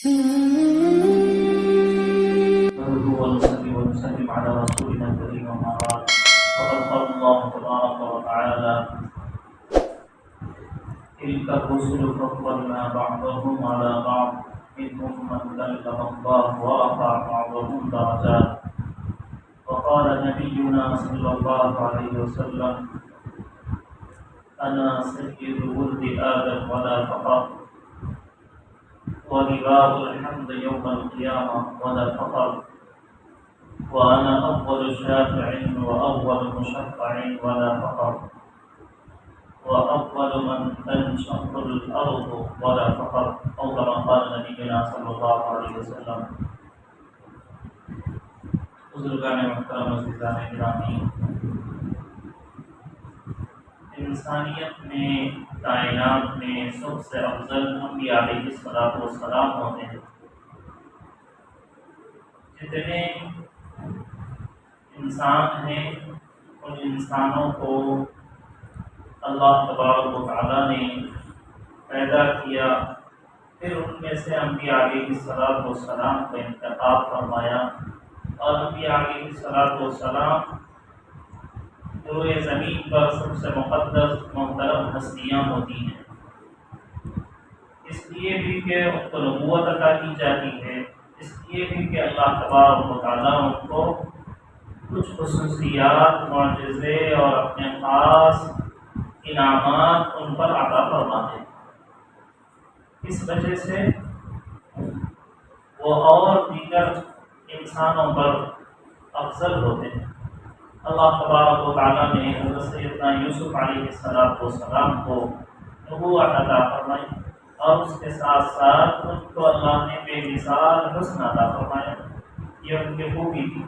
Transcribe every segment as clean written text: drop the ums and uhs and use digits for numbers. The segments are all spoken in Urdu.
ونسلم على رسولنا الكريم وما بعد. فقد قال الله تبارك وتعالى: تلك الرسل فضلنا بعضهم على بعض منهم من كلم الله ورفع بعضهم درجات. وقال نبينا صلى الله عليه وسلم: أنا سيد ولد آدم ولا فخر، ولواء الحمد يوم القيامة ولا فخر، وأنا أول شافع وأول مشفع ولا فخر، وأول من تنشق الأرض ولا فخر، أو كما قال نبينا صلى الله عليه وسلم. بزرگان محترم عزیزان گرامی، انسانیت میں، کائنات میں سب سے افضل انبیاء علیہ السلام ہوتے ہیں. جتنے انسان ہیں ان انسانوں کو اللہ تبارک و تعالیٰ نے پیدا کیا، پھر ان میں سے انبیاء علیہ السلام کو انتخاب فرمایا، اور انبیاء علیہ السلام روئے زمین پر سب سے مقدس محترم ہستیاں ہوتی ہیں، اس لیے بھی کہ ان کو نبوت عطا کی جاتی ہے، اس لیے بھی کہ اللہ تبارک و تعالیٰ ان کو کچھ خصوصیات، معجزے اور اپنے خاص انعامات ان پر عطا فرماتے ہیں. اس وجہ سے وہ اور دیگر انسانوں پر افضل ہوتے ہیں. اللہ تبارک و تعالیٰ نے حضرت سیدنا یوسف علیہ السلام کو نبوت عطا فرمائی، اور اس کے ساتھ ساتھ ان کو اللہ نے بے مثال حسن عطا فرمایا. یہ ان کی خوبی تھی.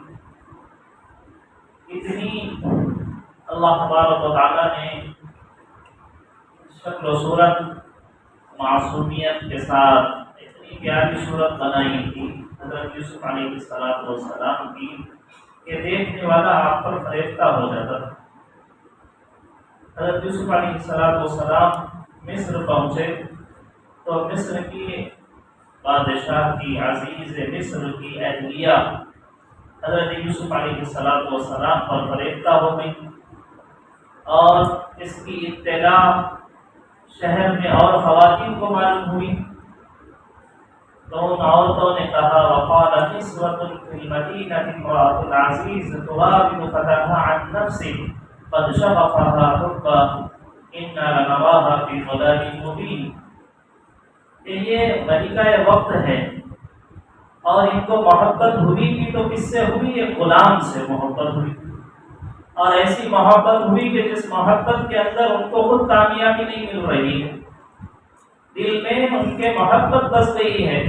اتنی اللہ تبارک و تعالیٰ نے شکل و صورت معصومیت کے ساتھ اتنی پیاری صورت بنائی تھی حضرت یوسف علیہ السلام کی کہ دیکھنے والا آپ پر فریفتہ ہو جاتا تھا. حضرت یوسف علیہ السلام مصر پہنچے تو مصر کی بادشاہ کی عزیز مصر کی اہلیہ حضرت یوسف علیہ السلام پر فریفتہ ہو گئی، اور اس کی اطلاع شہر میں اور خواتین کو معلوم ہوئی. تو ان عورتوں نے کہا: وقال نسوة في المدينة امرأة العزيز تراود فتاها عن نفسه قد شغفها حبا إنا لنراها في ضلال مبين. یہ ملکہ وقت ہے، اور ان کو محبت ہوئی بھی تو کس سے ہوئی؟ ایک غلام سے محبت ہوئی، اور ایسی محبت ہوئی کہ جس محبت کے اندر ان کو خود کامیابی نہیں مل رہی ہے، دل میں ان کے محبت بس گئی ہے،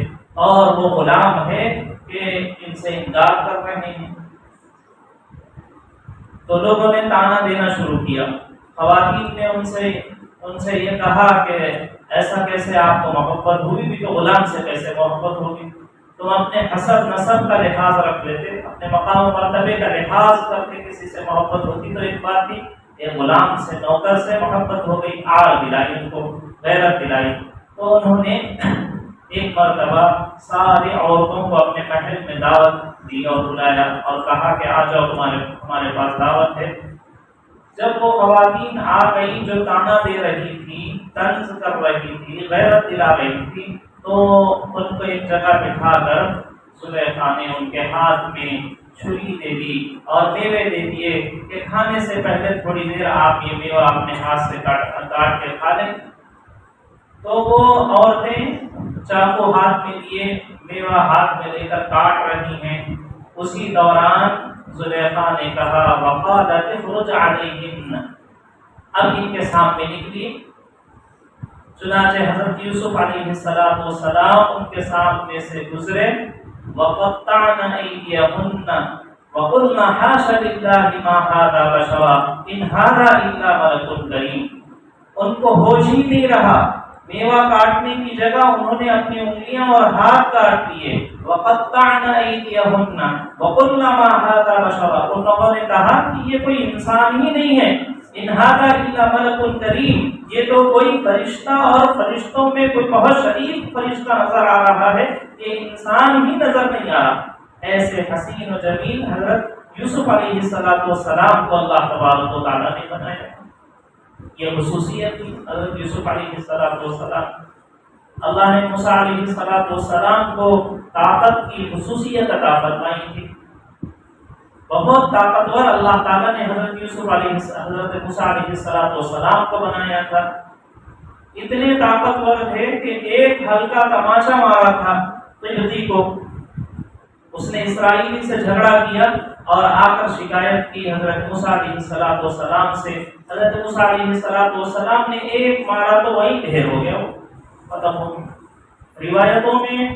اور وہ غلام ہے کہ ان سے انکار کر رہے ہیں. تو لوگوں نے تانا دینا شروع کیا. خواتین نے ان سے یہ کہا کہ ایسا کیسے آپ کو محبت ہوئی بھی تو غلام سے کیسے محبت ہوگی؟ تم اپنے حسب نسب کا لحاظ رکھ لیتے، اپنے مقام و مرتبے کا لحاظ کر کے کسی سے محبت ہوتی تو ایک بات تھی. ایک غلام سے، نوکر سے محبت ہو گئی، آر دلائی، ان کو غیرت دلائی. تو انہوں نے ایک مرتبہ ساری عورتوں کو اپنے محل میں دعوت دی اور بلایا، اور کہا کہ آ جاؤ، ہمارے پاس دعوت ہے. جب وہ خواتین آ گئی جو تانا دے رہی تھی، طنز کر رہی تھی، غیرت دلا رہی تھی، تو ان کو ایک جگہ بٹھا کر زلیخا نے ان کے ہاتھ میں چھری دے دی اور میوے دے دیے کہ کھانے سے پہلے تھوڑی دیر آپ یہ میوہ اپنے ہاتھ سے کاٹ کے کھا لیں. تو وہ عورتیں چاقو ہاتھ میں لیے، میوہ ہاتھ میں لے کر کاٹ رہی ہیں. اسی دوران زلیخا نے کہا: وقالت اخرج علیہن، اب ان کے سامنے نکلی. چنانچہ حضرت یوسف علیہ السلام ان کے سامنے سے گزرے. وقطعن ایدیہن وقلن حاش للہ ما ھذا بشرا ان ھذا الا ملک کریم. ان کو ہوش ہی نہیں رہا، میوہ کاٹنے کی جگہ انہوں نے اپنی انگلیاں اور ہاتھ کاٹ لیے. وقطعن ایدیہن وقلن ما ھذا بشرا، ان لوگوں نے کہا کہ یہ کوئی انسان ہی نہیں ہے، ان ھذا الا ملک کریم، یہ تو کوئی فرشتہ اور فرشتوں میں کوئی بہت شریف فرشتہ نظر آ رہا ہے، یہ انسان ہی نظر نہیں آ رہا۔ ایسے حسین و جمیل حضرت یوسف علیہ السلام کو اللہ تبارک و تعالیٰ نے بنایا۔ یہ خصوصیت تھی حضرت یوسف علیہ السلام۔ اللہ نے موسیٰ علیہ السلام کو طاقت کی خصوصیت عطا فرمائی تھی، بہت طاقتور اللہ تعالیٰ نے حضرت موسیٰ علیہ السلام کو بنایا تھا۔ اتنے طاقتور تھے کہ ایک ہلکا تماچا مارا تھا قبطی کو، اس نے اسرائیلی سے جھگڑا کیا اور آ کر شکایت کی حضرت موسیٰ علیہ السلام سے۔ حضرت موسیٰ علیہ السلام نے ایک مارا تو وہی ڈھیر ہو گیا، وہ ختم ہو گیا۔ روایتوں میں،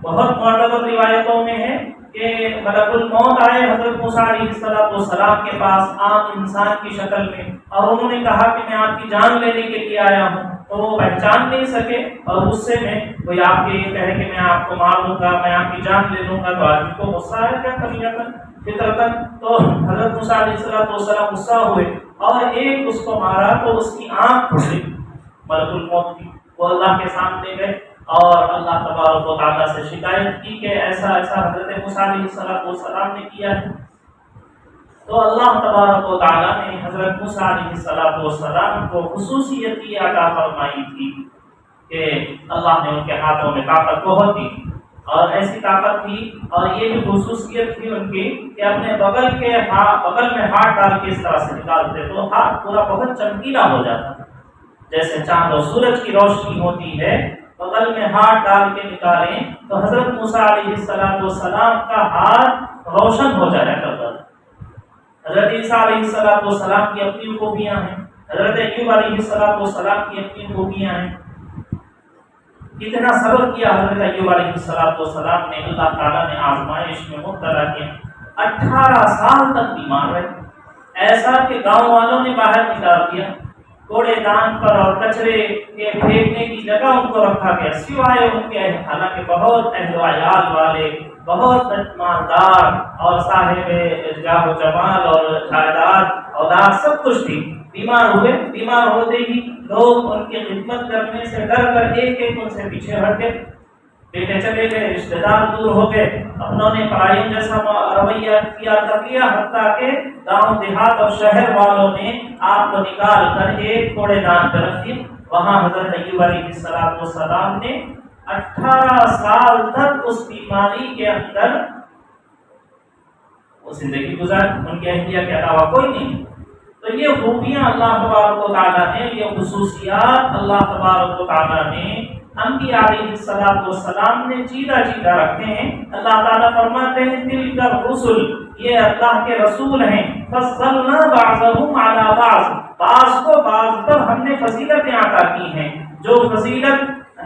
بہت معتبر روایتوں میں ہے کہ ملک الموت آئے حضرت موسیٰ علیہ السلام کے پاس عام انسان کی شکل میں، اور انہوں نے کہا کہ میں آپ کی جان لینے کے لیے آیا ہوں، تو وہ پہچان نہیں سکے اور غصے میں کوئی آپ کے یہ کہے کہ میں آپ کو مار دوں گا، میں آپ کی جان لے لوں گا، تو آدمی کو غصہ آیا کیا طبیعتاً فطرتاً، تو حضرت موسیٰ علیہ السلام غصہ ہوئے اور ایک اس کو مارا تو اس کی آنکھ پھٹ ملک الموت کی۔ وہ اللہ کے سامنے گئے اور اللہ تبارک و تعالیٰ سے شکایت کی کہ ایسا ایسا حضرت موسیٰ علیہ السلام نے کیا ہے۔ تو اللہ تبارک و تعالیٰ نے حضرت موسیٰ علیہ السلام کو خصوصیت یہ عطا فرمائی تھی کہ اللہ نے ان کے ہاتھوں میں طاقت بہت دی، اور ایسی طاقت تھی اور یہ بھی خصوصیت تھی ان کی کہ اپنے بغل میں ہاتھ ڈال کے اس طرح سے نکالتے تو ہاتھ پورا بہت چمکیلا ہو جاتا، جیسے چاند اور سورج کی روشنی ہوتی ہے۔ بغل میں ہاتھ ڈال کے نکالیں تو حضرت موسیٰ علیہ السلام کا ہاتھ روشن ہو جایا کرتا تھا۔ حضرت عیسیٰ علیہ السلام کی اپنی خوبیاں ہیں، حضرت ایوب علیہ السلام کی اپنی خوبیاں ہیں۔ کتنا صبر کیا حضرت ایوب علیہ السلام نے، اللہ تعالیٰ نے آزمائش میں مبتلا کیا، 18 سال تک بیمار رہے، ایسا کہ گاؤں والوں نے باہر نکال دیا، کوڑے دان پر اور کچرے کے پھینکنے کی جگہ ان کو رکھا گیا، سوائے ان کے حالانکہ بہت اہل و عیال والے، بہت مالدار اور صاحب جاہ و جمال اور جائیداد اولاد سب کچھ تھی، بیمار ہوئے، بیمار ہوتے ہی لوگ ان کی خدمت کرنے سے ڈر کر ایک ایک ان سے پیچھے ہٹ گئے، بیٹے چلے گئے، رشتے دار دور ہو گئے، اپنوں نے پرائیوں جیسا رویہ کیا، حتیٰ کہ گاؤں دیہات اور شہر والوں نے آپ کو نکال کر ایک کوڑے دان پر رکھ دی۔ وہاں حضرت ایوب علیہ السلام نے 18 سال تک اس بیماری کے اندر وہ زندگی گزاری، ان کے اہلیہ کے علاوہ کوئی نہیں۔ تو یہ خوبیاں اللہ تبارک و تعالیٰ نے، یہ خصوصیات اللہ تبارک و تعالیٰ نے انبیاء علیہ السلام نے چیدہ رکھے ہیں۔ اللہ تعالیٰ فرماتے ہیں تلک الرسل، یہ اللہ کے رسول ہیں، فضلنا بعضهم علی بعض کو بعض پر ہم نے فضیلتیں عطا کی ہیں۔ جو فضیلت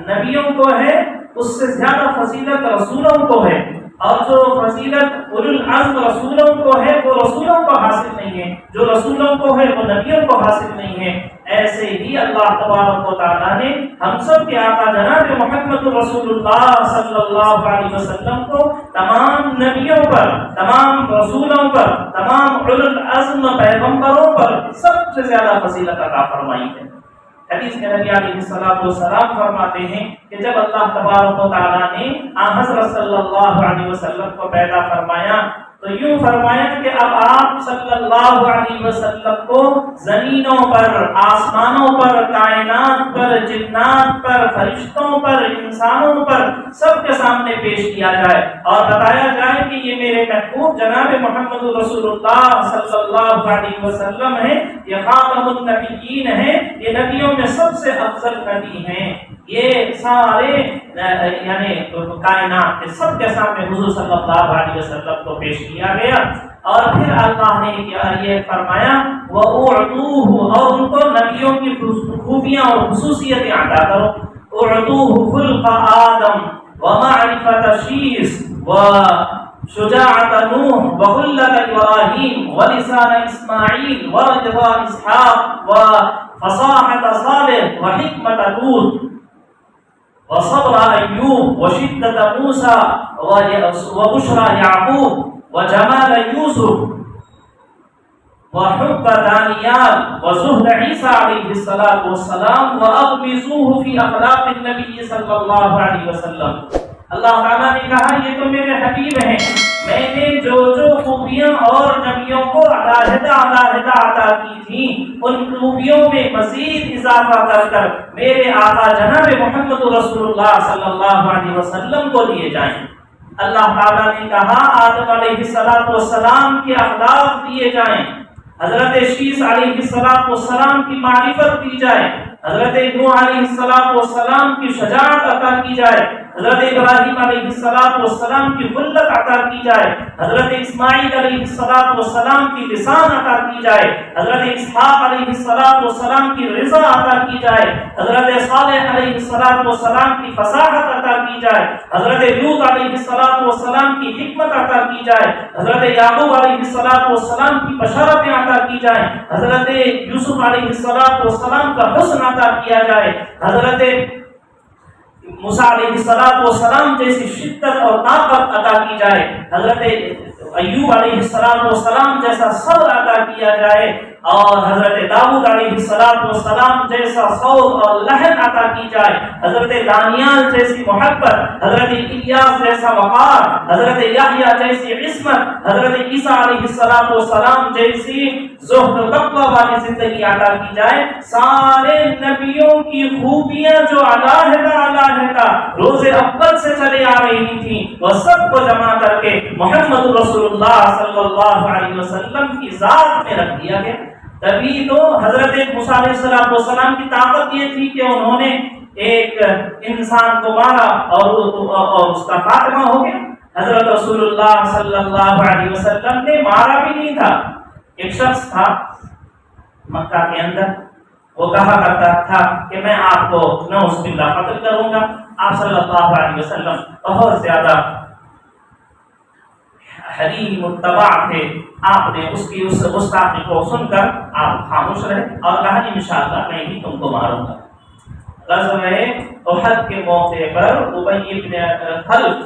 نبیوں کو ہے اس سے زیادہ فضیلت رسولوں کو ہے، اور جو فضیلت اولو العزم رسولوں کو ہے وہ رسولوں کو حاصل نہیں ہے، جو رسولوں کو ہے وہ نبیوں کو حاصل نہیں ہے۔ ایسے ہی اللہ تبارک و تعالیٰ نے ہم سب کے آقا جناب محمد رسول اللہ صلی اللہ علیہ وسلم کو تمام نبیوں پر، تمام رسولوں پر، تمام اولو العزم پیغمبروں پر سب سے زیادہ فضیلت عطا فرمائی ہے۔ حدیث میں نبی علیہ السلام فرماتے ہیں کہ جب اللہ تبارک و تعالیٰ نے حضرت صلی اللہ علیہ وسلم کو پیدا فرمایا تو یوں فرمایا کہ اب آپ صلی اللہ علیہ وسلم کو زمینوں پر، آسمانوں پر، کائنات پر، جنات پر، فرشتوں پر، انسانوں پر سب کے سامنے پیش کیا جائے اور بتایا جائے کہ یہ میرے محبوب جناب محمد رسول اللہ صلی اللہ علیہ وسلم ہیں، یہ خاتم النبیین ہیں، یہ نبیوں میں سب سے افضل نبی ہیں۔ یہ سارے یعنی کائنات کے سب کے سامنے حضور صلی اللہ علیہ وسلم کو پیش کیا گیا، اور پھر اللہ نے یہ فرمایا وَأُعْطُوهُ، اور ان کو نبیوں کی خوبیاں اور خصوصیتیں عطا کرو۔ اُعْطُوهُ خُلْقَ آدم وَمَعْرِفَةَ شِيث وَشُجَاعَةَ نُوح وَخُلَّةَ إِبْرَاهِيمَ وَلِسَانَ إِسْمَاعِيلَ وَرَجْضَ إِسْحَاقَ وَفَصَاحَةَ صَالِحَ وَحِكْمَةَ هُودَ وصبر أيوب وشدة موسى وبشرى يعقوب وجمال يوسف وحب دانیال وزہد عیسیٰ علیہ السلام واغمزوہ فی اخلاق النبی صلی اللہ علیہ وسلم۔ اللہ تعالیٰ نے کہا یہ تو میرے حبیب ہیں، میں نے جو خوبیاں اور نبیوں کو علیحدہ عطا کی تھی ان خوبیوں میں مزید اضافہ کر کر میرے آقا جناب محمد رسول اللہ صلی اللہ علیہ وسلم کو دیے جائیں۔ اللہ تعالیٰ نے کہا آدم علیہ السلام کے اخلاق دیے جائیں، حضرت شیس علیہ السلام کی معرفت دی جائے، حضرت نوح علیہ السلام کی شجاعت عطا کی جائے، حضرت ابراہیم علیہ السلام کی خلت عطا کی جائے، حضرت اسماعیل علیہ السلام کی لسان عطا کی جائے، حضرت اسحاق علیہ السلام کی رضا عطا کی جائے، حضرت صالح علیہ السلام کی فصاحت عطا کی جائے، حضرت لوط علیہ السلام کی حکمت عطا کی جائے، حضرت یعقوب علیہ السلام کی بشارتیں عطا کی جائیں، حضرت یوسف علیہ السلام کا حسن عطا کیا جائے، حضرت موسیٰ علیہ السلام جیسی شدت اور طاقت عطا کی جائے، حضرت ایوب علیہ السلام جیسا صبر عطا کیا جائے، اور حضرت داؤد علیہ السلام جیسا صوت اور لحن عطا کی جائے، حضرت دانیال جیسی محبت، حضرت الیاس جیسا وقار، حضرت یحییٰ جیسی عصمت، حضرت عیسیٰ علیہ السلام جیسی زہد و تقوی والی زندگی عطا کی جائے۔ سارے نبیوں کی خوبیاں جو علیحدہ روز اول سے چلے آ رہی تھیں وہ سب کو جمع کر کے محمد رسول اللہ صلی اللہ علیہ وسلم کی ذات میں رکھ دیا گیا۔ تبھی تو حضرت موسیٰ علیہ السلام کی طاقت یہ تھی کہ انہوں نے ایک انسان کو مارا اور اس کا خاتمہ ہو گیا۔ حضرت رسول اللہ صلی اللہ علیہ وسلم نے مارا بھی نہیں تھا۔ ایک شخص تھا مکہ کے اندر، وہ کہا کرتا تھا کہ میں آپ کو نعوذ باللہ قتل کروں گا۔ آپ صلی اللہ علیہ وسلم بہت زیادہ حلیم متبع تھے، آپ نے اس کی اس گستاخی کو سن کر آپ خاموش رہے اور کہا انشاءاللہ میں ہی تم کو ماروں گا۔ غزوہ احد کے موقع پر ابی بن خلف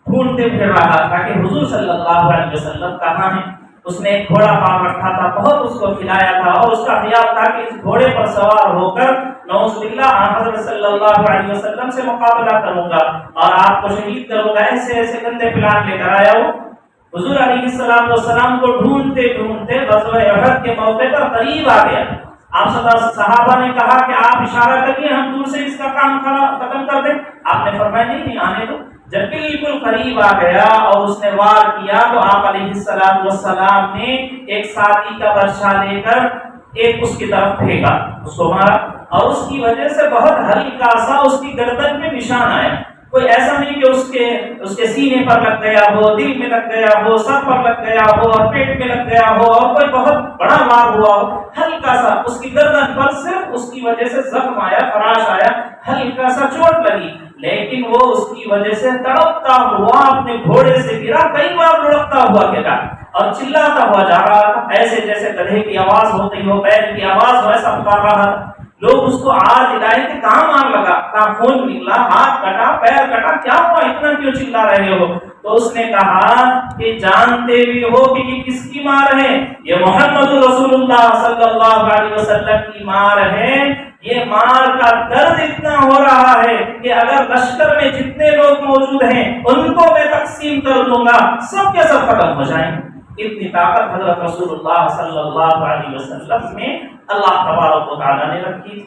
ڈھونڈتے پھر رہا تھا کہ حضور صلی اللہ علیہ وسلم کہاں ہیں۔ اس نے ایک گھوڑا پال رکھا تھا، بہت اس کو کھلایا تھا اور اس کا خیال تھا کہ اس گھوڑے پر سوار ہو کر نعوذ باللہ حضرت صلی اللہ علیہ وسلم سے مقابلہ کروں گا اور آپ کو شہید کروں گا۔ ایسے ایسے گندے پلان لے کر آیا وہ حضور علیہ السلام کو ڈھونڈتے ڈھونڈتے غزوہ احد کے موقع پر قریب آ گیا۔ آپ صحابہ نے کہا کہ آپ اشارہ کریے ہم دور سے اس کا کام ختم کر دیں۔ آپ نے فرمایا نہیں آنے دو۔ جب بالکل قریب آ گیا اور اس نے وار کیا تو آپ علیہ السلام نے ایک ساتھی کا برشا لے کر ایک اس کی طرف پھینکا، اس کو مارا اور اس کی وجہ سے بہت ہلکا سا اس کی گردن میں نشان آیا۔ کوئی ایسا نہیں کہ اس کے سینے پر لگ گیا ہو، دل میں لگ گیا ہو، سر پر لگ گیا ہو اور پیٹ میں لگ گیا ہو اور کوئی بہت بڑا وار ہوا ہو، ہلکا سا اس کی گردن پر صرف اس کی وجہ سے زخم آیا، خراش آیا، ہلکا سا چوٹ لگی، لیکن وہ اس کی وجہ سے تڑپتا ہوا اپنے گھوڑے سے گرا، کئی بار لڑکتا ہوا گرا اور چلاتا ہوا جا رہا تھا، ایسے جیسے گدھے کی آواز ہوتی ہو، بیل کی آواز ہو، ایسا پکار رہا تھا۔ لوگ اس کو آج دلائے کہ کہاں مار لگا، کہاں خون نکلا، ہاتھ کٹا، پیر کٹا، کیا ہوا اتنا کیوں چلا رہے ہو؟ تو اس نے کہا کہ جانتے بھی ہو کہ یہ کس کی مار ہے؟ یہ محمد رسول اللہ صلی اللہ علیہ وسلم کی مار ہے۔ یہ مار کا درد اتنا ہو رہا ہے کہ اگر لشکر میں جتنے لوگ موجود ہیں ان کو میں تقسیم کر دوں گا، سب کے سب ختم ہو جائیں۔ اتنی طاقت حضرت رسول اللہ صلی اللہ علیہ وسلم میں اللہ تبارک و تعالیٰ نے رکھی۔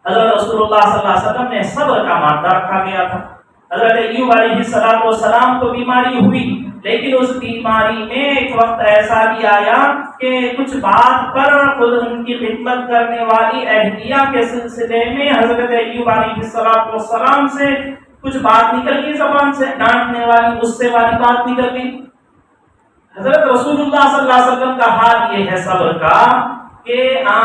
حضرت رسول اللہ صلی اللہ علیہ وسلم نے صبر کا مادہ رکھا گیا تھا۔ حضرت ایوب علیہ السلام کو بیماری ہوئی، لیکن اس بیماری میں ایک وقت ایسا بھی آیا کہ کچھ بات پر خود ان کی خدمت کرنے والی اہلیہ کے سلسلے میں حضرت ایوب علیہ السلام سے کچھ بات نکل گئی، زبان سے ڈانٹنے والی، غصے والی بات نکل گئی۔ حضرت رسول اللہ صلی اللہ علیہ وسلم کا حال یہ ہے صبر کا کہ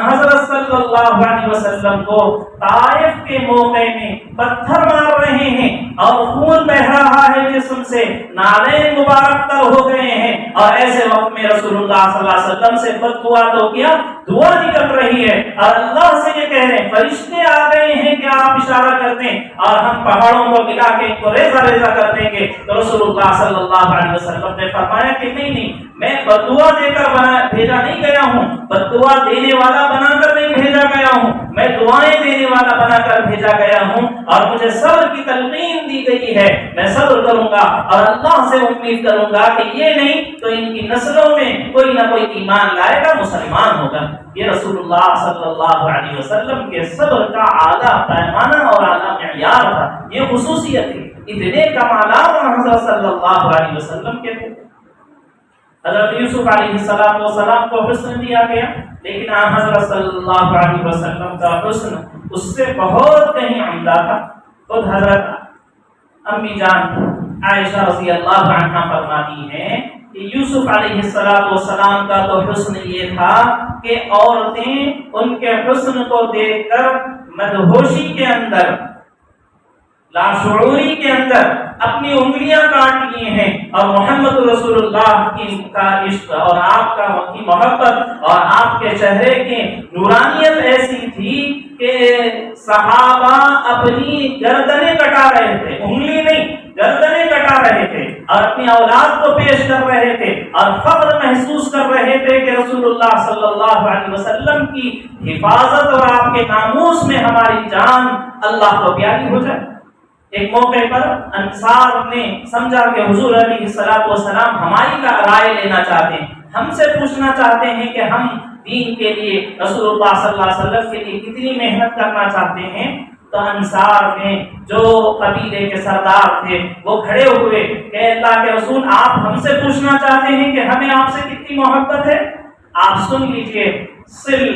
حضرت صلی اللہ علیہ وسلم کو طائف کے موقع میں پتھر مار رہے ہیں، اور خون بہ رہا ہے جسم سے، نالین مبارک تر ہو گئے ہیں، اور ایسے وقت میں رسول اللہ صلی اللہ علیہ وسلم سے بد دعا تو کیا، دعا نکل رہی ہے، اور اللہ سے یہ کہہ رہے ہیں فرشتے آ گئے ہیں کہ آپ اشارہ کر دیں اور ہم پہاڑوں کو ملا کے ان کو ریزہ ریزہ کر دیں گے۔ تو رسول اللہ صلی اللہ علیہ وسلم نے فرمایا کہ نہیں، میں بد دعا دے کر بھیجا نہیں گیا ہوں، بد دعا دینے والا بنا کر نہیں بھیجا گیا ہوں، میں دعائیں دینے والا بنا کر بھیجا گیا ہوں، اور مجھے صبر کی تلقین دی گئی ہے، میں صبر کروں گا اور اللہ سے امید کروں گا کہ یہ نہیں تو ان کی نسلوں میں کوئی نہ کوئی ایمان لائے گا، مسلمان ہوگا۔ یہ رسول اللہ صلی اللہ علیہ وسلم کے صبر کا اعلیٰ پیمانہ اور اعلیٰ معیار تھا، یہ خصوصیت تھی، اتنے کمالات حضرت صلی اللہ علیہ وسلم کے تھے۔ حضرت یوسف علیہ السلام کو حسن دیا گیا، لیکن حضرت صلی اللہ علیہ وسلم کا حسن اس سے بہت کہیں عمدہ تھا۔ خود حضرت امی جان عائشہ رضی اللہ عنہا فرماتی ہیں کہ یوسف علیہ السلام کا تو حسن یہ تھا کہ عورتیں ان کے حسن کو دیکھ کر مدہوشی کے اندر، لاشعوری کے اندر اپنی انگلیاں کاٹ لی ہیں، اور محمد رسول اللہ کی کا عشق اور آپ کا کی محبت اور آپ کے چہرے کی نورانیت ایسی تھی کہ صحابہ اپنی گردنیں کٹا رہے تھے، انگلی نہیں گردنیں کٹا رہے تھے، اور اپنی اولاد کو پیش کر رہے تھے، اور فخر محسوس کر رہے تھے کہ رسول اللہ صلی اللہ علیہ وسلم کی حفاظت اور آپ کے ناموس میں ہماری جان اللہ کو پیاری ہو جائے۔ ایک موقع پر انصار نے سمجھا کہ حضور علیہ السلام ہماری کا رائے لینا چاہتے ہیں، ہم سے پوچھنا چاہتے ہیں کہ ہم دین کے لیے، رسول اللہ صلی اللہ علیہ وسلم کے لیے کتنی محنت کرنا چاہتے ہیں۔ تو انصار میں جو قبیلے کے سردار تھے وہ کھڑے ہوئے کہ اللہ کے رسول آپ ہم سے پوچھنا چاہتے ہیں کہ ہمیں آپ سے کتنی محبت ہے، آپ سن لیجئے، صل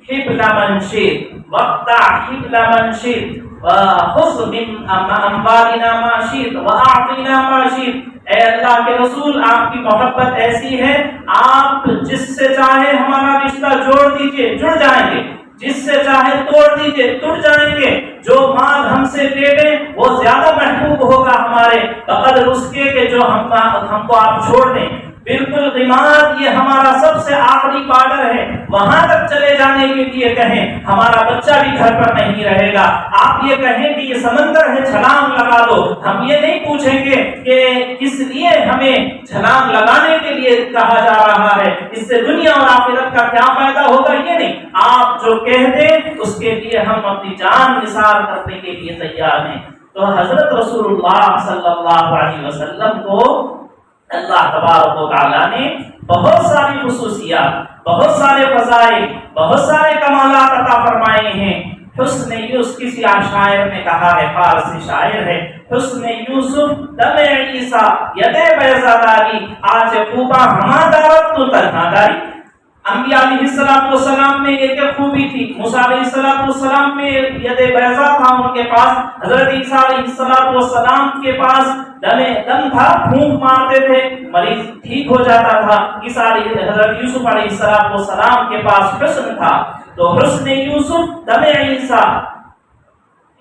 حبل من شئت واقطع حبل من شئت وخذ من اموالنا ما شئت واعطنا ما شئت۔ اے اللہ کے رسول آپ کی محبت ایسی ہے، آپ جس سے چاہے ہمارا رشتہ جوڑ دیجئے، جڑ جائیں گے، جس سے چاہے توڑ دیجئے، ٹوٹ جائیں گے، جو مال ہم سے لے لیں وہ زیادہ محبوب ہوگا ہمارے بقدر اس کے جو ہم کو آپ چھوڑ دیں۔ بالکل غماد یہ ہمارا سب سے آخری بارڈر ہے، وہاں تک چلے جانے کے لیے کہیں، ہمارا بچہ بھی گھر پر نہیں رہے گا، آپ یہ کہیں کہ یہ سمندر ہے چھلانگ لگا دو، ہم یہ نہیں پوچھیں گے کہ کس لیے ہمیں چھلانگ لگانے کے لیے کہا جا رہا ہے، اس سے دنیا اور آخرت کا کیا فائدہ ہوگا، یہ نہیں، آپ جو کہہ دیں اس کے لیے ہم اپنی جان نثار کرنے کے لیے تیار ہیں۔ تو حضرت رسول اللہ صلی اللہ علیہ وسلم کو اللہ تبارک و تعالیٰ نے بہت ساری خصوصیات، بہت سارے فضائل، بہت سارے کمالات عطا فرمائے ہیں۔ حسن یوسف، کسی شاعر نے کہا ہے، فارسی شاعر ہے، حسن یوسف دم عیسیٰ ید بیضاداری آج خوبا ہما دارت تو تنہا داری۔ انبیاء علیہ السلام میں ایک خوبی تھی، موسیٰ علیہ السلام میں ید بیضا تھا ان کے پاس، حضرت عیسیٰ علیہ السلام کے پاس دم تھا، پھونک مارتے تھے مریض ٹھیک ہو جاتا تھا۔ حضرت یوسف علیہ السلام کے پاس حسن تھا، تو حسن یوسف دم عیسیٰ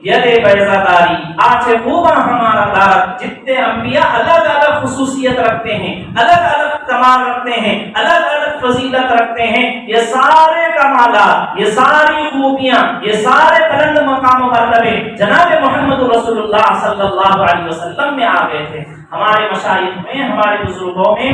ید بیضا داری آج خوبا ہمارا دارت۔ جتنے انبیاء الگ الگ خصوصیت رکھتے ہیں، الگ الگ کمال رکھتے ہیں، الگ الگ فضیلت رکھتے ہیں، یہ سارے کمالات، یہ ساری خوبیاں، یہ سارے بلند مقام و مرتبے جناب محمد رسول اللہ صلی اللہ علیہ وسلم میں آ گئے تھے۔ ہمارے مشائخ میں، ہمارے بزرگوں میں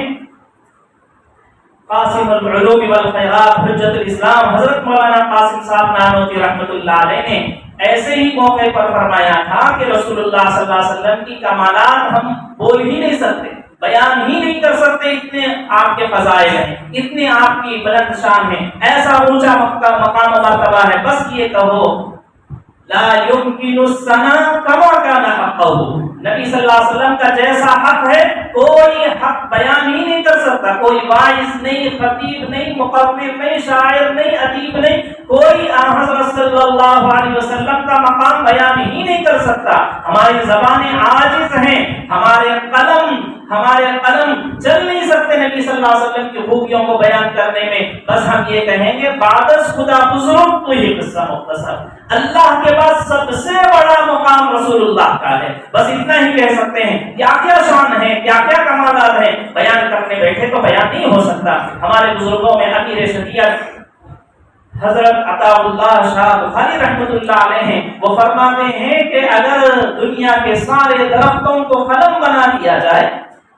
قاسم العلوم والخیرات حجت الاسلام حضرت مولانا قاسم صاحب نانوتوی رحمۃ اللہ علیہ نے ایسے ہی موقع پر فرمایا تھا کہ رسول اللہ صلی اللہ علیہ وسلم کی کمالات ہم بول ہی نہیں سکتے، بیان ہی نہیں کر سکتے، اتنے آپ کے فضائل ہیں، اتنے آپ کی بلند شان ہے، ایسا اونچا مقام و مرتبہ ہے، بس یہ کہو لا يمكن الثناء كما كان حقه۔ نبی صلی اللہ علیہ وسلم کا جیسا حق ہے کوئی حق بیان ہی نہیں کر سکتا، کوئی واعظ نہیں، خطیب نہیں، مقرر نہیں، شاعر نہیں، ادیب نہیں، کوئی حضرت صلی اللہ علیہ وسلم کا مقام بیان ہی نہیں کر سکتا۔ ہماری زبانیں عاجز ہیں، ہمارے قلم، ہمارے قلم چل نہیں سکتے نبی صلی اللہ علیہ وسلم کی خوبیوں کو بیان کرنے میں. بس ہم یہ کہیں گے بعدس خدا بزرگ تو یہ قصہ مختصر. اللہ کے بعد سب سے بڑا مقام رسول اللہ کا ہے. بس اتنا ہی کہہ سکتے ہیں. کیا کیا شان ہے, کیا کیا کمالات ہیں, بیان کرنے بیٹھے تو بیان نہیں ہو سکتا. ہمارے بزرگوں میں امیر شریعت حضرت عطا اللہ شاہ بخاری رحمۃ اللہ علیہ ہیں, وہ فرماتے ہیں کہ اگر دنیا کے سارے درختوں کو قلم بنا دیا جائے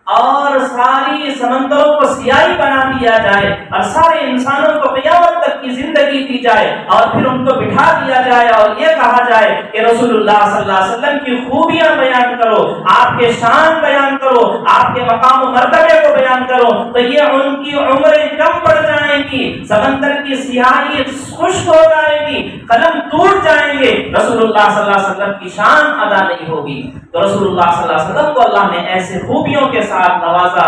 اور ساری سمندروں کو سیاہی بنا دیا جائے اور سارے انسانوں کو قیامت تک کی زندگی دی جائے اور پھر ان کو بٹھا دیا جائے اور یہ کہا جائے کہ رسول اللہ صلی اللہ علیہ وسلم کی خوبیاں بیان کرو, آپ کے شان بیان کرو, آپ کے مقام و مرتبے کو بیان کرو, تو یہ ان کی عمریں کم پڑ جائیں گی, سمندر کی سیاہی خشک ہو جائے گی, قلم ٹوٹ جائیں گے, رسول اللہ صلی اللہ علیہ وسلم کی شان ادا نہیں ہوگی. تو رسول اللہ صلی اللہ علیہ وسلم کو اللہ نے ایسے خوبیوں کے ساتھ نوازا.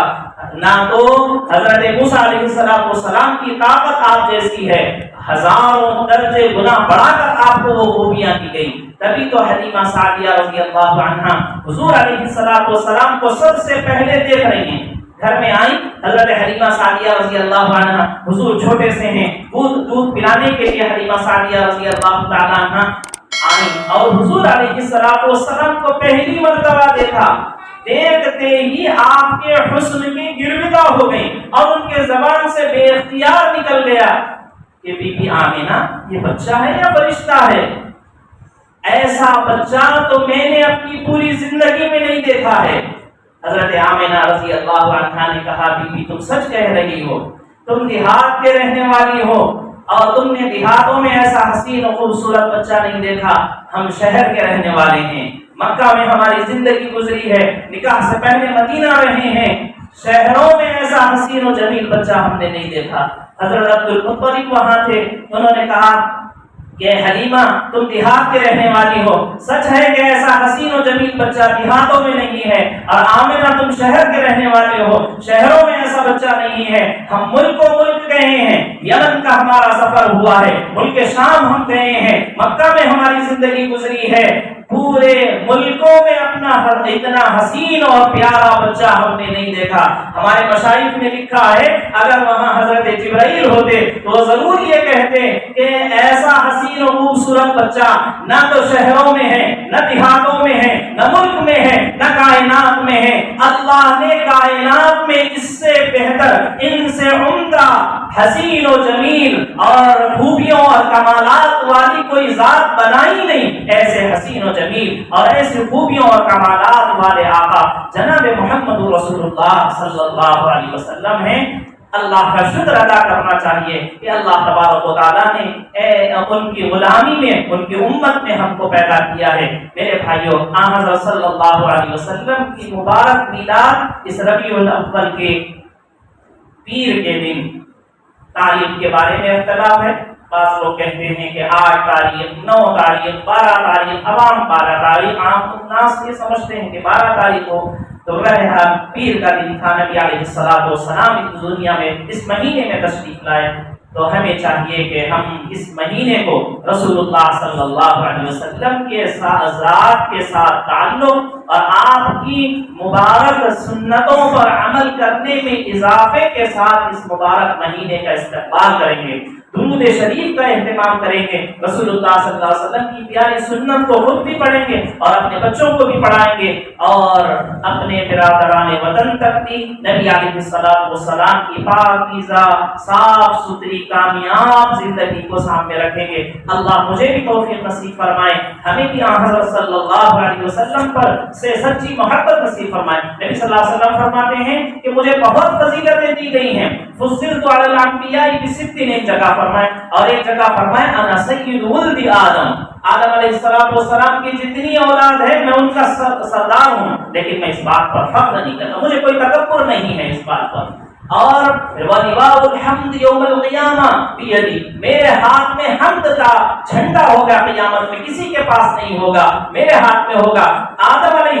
نہ تو حضرت موسیٰ علیہ السلام کی طاقت آپ جیسی ہے, ہزاروں درجے گنا بڑھا کر آپ کو وہ خوبیاں دی گئی. تبھی تو حلیمہ سعدیہ رضی اللہ عنہا حضور علیہ السلام کو سب سے پہلے دیکھ رہی ہیں. گھر میں آئی حضرت حلیمہ سعدیہ رضی اللہ عنہا, حضور چھوٹے سے ہیں, دودھ پلانے کے لیے حلیمہ سعدیہ رضی اللہ تعالی عنہا آئی اور حضور علیہ السلام کو پہلی مرتبہ دیکھا. دیکھتے ہی آپ کے حسن کی گرویدہ ہو گئی اور ان کے زبان سے بے اختیار نکل گیا کہ بی بی آمینہ یہ بچہ ہے یا فرشتہ ہے؟ ایسا بچہ تو میں نے اپنی پوری زندگی میں نہیں دیکھا ہے. حضرت آمینہ رضی اللہ عنہا نے کہا بی بی تم سچ کہہ رہی ہو, تم دیہات کے رہنے والی ہو اور تم نے دیہاتوں میں ایسا حسین و خوبصورت بچہ نہیں دیکھا. ہم شہر کے رہنے والے ہیں, مکہ میں ہماری زندگی گزری ہے, نکاح سے پہلے مدینہ رہے ہیں, شہروں میں ایسا حسین و جمیل بچہ ہم نے نہیں دیکھا. حضرت عبد المطلب وہاں تھے, انہوں نے کہا کہ حلیمہ تم دیہات کے رہنے والی ہو, سچ ہے کہ ایسا حسین و جمیل بچہ دیہاتوں میں نہیں ہے, اور آمنہ تم شہر کے رہنے والے ہو, شہروں میں ایسا بچہ نہیں ہے. ہم ملک و ملک گئے ہیں, یمن کا ہمارا سفر ہوا ہے, ملک شام ہم گئے ہیں, مکہ میں ہماری زندگی گزری ہے, پورے ملکوں میں اپنا اتنا حسین اور پیارا بچہ ہم نے نہیں دیکھا. ہمارے مشائخ نے لکھا ہے اگر وہاں حضرت جبرائیل ہوتے تو ضرور یہ کہتے کہ ایسا حسین و خوبصورت بچہ نہ تو شہروں میں ہے, نہ دیہاتوں میں ہے, نہ ملک میں ہے, نہ کائنات میں ہے. اللہ نے کائنات میں اس سے بہتر, ان سے عمدہ, حسین و جمیل اور خوبیوں اور کمالات والی کوئی ذات بنائی نہیں. ایسے حسین و جمیل اور ایسی خوبیوں اور کمالات والے آقا جناب محمد رسول اللہ صلی اللہ علیہ وسلم ہیں. اللہ کا شکر ادا کرنا چاہیے کہ اللہ تبارک و تعالیٰ نے ان کی غلامی میں, ان کی امت میں ہم کو پیدا کیا ہے. میرے بھائیوں, حضرت صلی اللہ علیہ وسلم کی مبارک میلاد اس ربیع الاول کے پیر کے دن. تاریخ کے بارے میں اختلاف ہے. بعض لوگ کہتے ہیں کہ 8 تاریخ, 9 تاریخ, 12 تاریخ, عوام 12 تاریخ, عام الناس یہ سمجھتے ہیں کہ 12 تاریخ ہو. تو بہرحال پیر کا دن تھا, نبی علیہ السلام اس دنیا میں اس مہینے میں تشریف لائے. تو ہمیں چاہیے کہ ہم اس مہینے کو رسول اللہ صلی اللہ علیہ وسلم کے ذات کے ساتھ تعلق اور آپ کی مبارک سنتوں پر عمل کرنے میں اضافے کے ساتھ اس مبارک مہینے کا استقبال کریں گے, درود شریف کا اہتمام کریں گے, رسول اللہ صلی اللہ علیہ وسلم کی پیاری سنت کو خود بھی پڑھیں گے اور اپنے بچوں کو بھی پڑھائیں گے, اور اپنے برادران وطن تک بھی نبی علیہ السلام کی پاکیزہ صاف ستھری کامیاب زندگی کو سامنے رکھیں گے. اللہ مجھے بھی توفیق نصیب فرمائے, ہمیں بھی حضرت صلی اللہ علیہ وسلم پر سے سچی محبت نصیب فرمائے. نبی صلی اللہ علیہ وسلم فرماتے ہیں کہ مجھے بہت فضیلتیں دی گئی ہیں. فضلت علی الانبیاء بست, ایک جگہ فرمائے, اور ایک جگہ فرمائے انا سید ولد آدم, آدم علیہ السلام کی جتنی اولاد ہے میں ان کا سردار ہوں. لیکن میں اس بات پر فخر نہیں کرتا, مجھے کوئی تکبر نہیں ہے اس بات پر. اور وَلِوَاءُ الْحَمْدِ يَوْمَ الْقِيَامَةِ بِيَدِي, میرے ہاتھ میں حمد کا جھنڈا ہوگا قیامت میں, کسی کے پاس نہیں ہوگا, میرے ہاتھ میں ہوگا. آدم علیہ